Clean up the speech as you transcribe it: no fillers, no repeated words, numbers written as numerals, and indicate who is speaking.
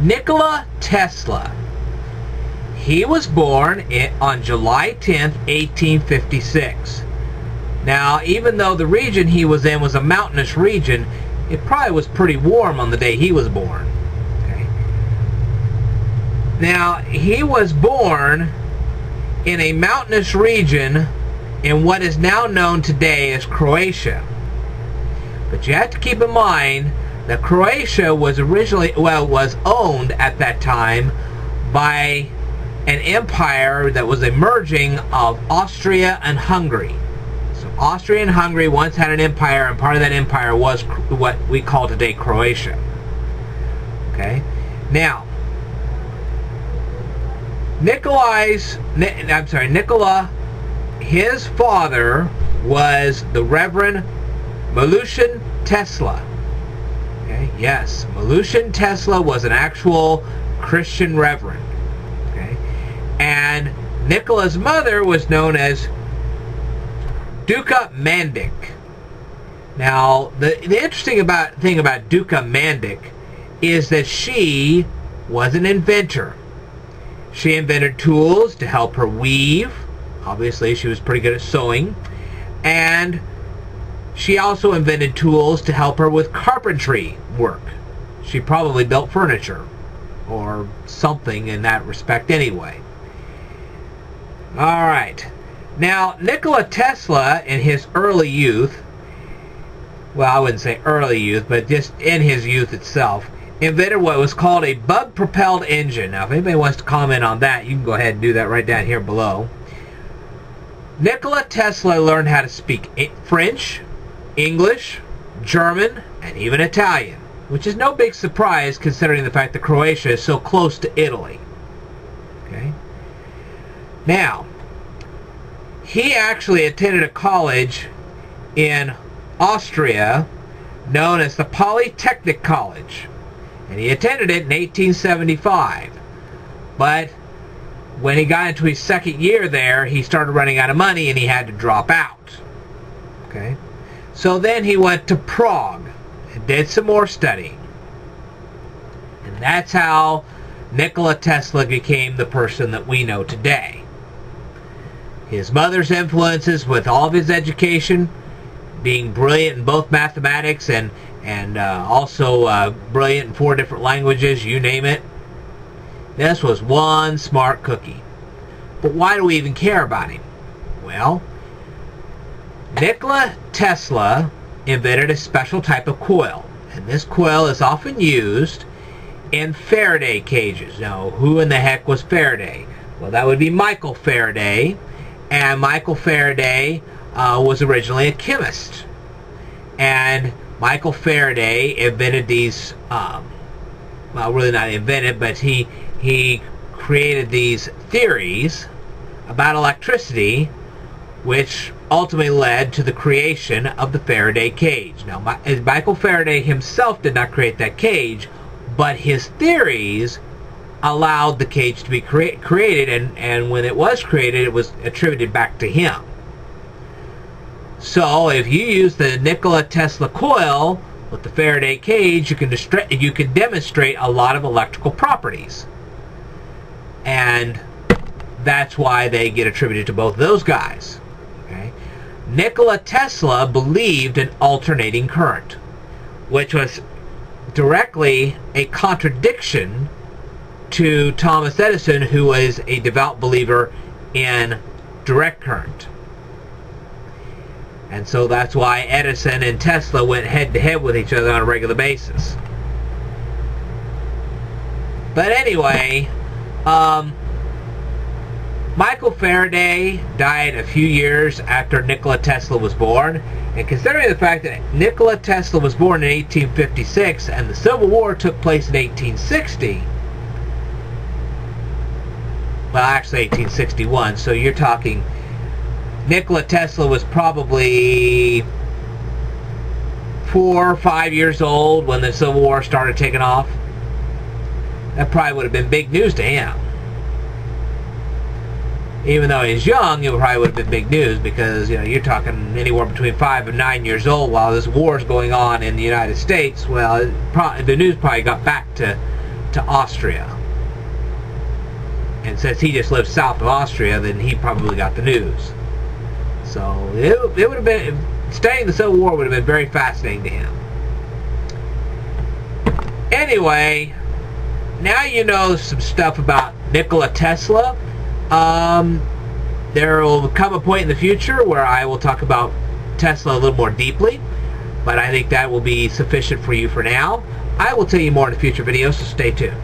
Speaker 1: Nikola Tesla. He was born on July 10th, 1856. Now, even though the region he was in was a mountainous region, it probably was pretty warm on the day he was born. Okay. Now, he was born in a mountainous region in what is now known today as Croatia. But you have to keep in mind that Croatia was was owned at that time by an empire that was emerging of Austria and Hungary. So Austria and Hungary once had an empire, and part of that empire was what we call today Croatia. Okay? Now, Nikola, his father was the Reverend Nikola Tesla. Okay? Yes, Nikola Tesla was an actual Christian reverend. Okay? And Nikola's mother was known as Duca Mandic. Now, the interesting thing about Duca Mandic is that she was an inventor. She invented tools to help her weave. Obviously, she was pretty good at sewing. And she also invented tools to help her with carpentry work. She probably built furniture or something in that respect anyway. All right. Now, Nikola Tesla in his early youth, well, I wouldn't say early youth, but just in his youth itself, invented what was called a bug-propelled engine. Now, if anybody wants to comment on that, you can go ahead and do that right down here below. Nikola Tesla learned how to speak French, English, German, and even Italian, which is no big surprise considering the fact that Croatia is so close to Italy. Okay? Now, he actually attended a college in Austria known as the Polytechnic College, and he attended it in 1875. But when he got into his second year there, he started running out of money and he had to drop out. Okay? So then he went to Prague and did some more studying. And that's how Nikola Tesla became the person that we know today. His mother's influences with all of his education, being brilliant in both mathematics and also brilliant in 4 different languages, you name it. This was one smart cookie. But why do we even care about him? Well, Nikola Tesla invented a special type of coil, and this coil is often used in Faraday cages. Now, who in the heck was Faraday? Well, that would be Michael Faraday, and Michael Faraday was originally a chemist. And Michael Faraday invented these, well, really not invented, but he created these theories about electricity, which ultimately led to the creation of the Faraday cage. Now, Michael Faraday himself did not create that cage, but his theories allowed the cage to be created, and when it was created, it was attributed back to him. So, if you use the Nikola Tesla coil with the Faraday cage, you can demonstrate a lot of electrical properties. And that's why they get attributed to both of those guys. Okay? Nikola Tesla believed in alternating current, which was directly a contradiction to Thomas Edison, who was a devout believer in direct current. And so that's why Edison and Tesla went head-to-head with each other on a regular basis. But anyway, Michael Faraday died a few years after Nikola Tesla was born. And considering the fact that Nikola Tesla was born in 1856 and the Civil War took place in 1860, well, actually 1861, so you're talking Nikola Tesla was probably 4 or 5 years old when the Civil War started taking off. That probably would have been big news to him. Even though he's young, it probably would have been big news because, you know, you're talking anywhere between 5 and 9 years old while this war is going on in the United States. Well, the news probably got back to to Austria. And since he just lived south of Austria, then he probably got the news. So it would have been, studying the Civil War would have been very fascinating to him. Anyway, now you know some stuff about Nikola Tesla. There will come a point in the future where I will talk about Tesla a little more deeply, but I think that will be sufficient for you for now. I will tell you more in a future video, so stay tuned.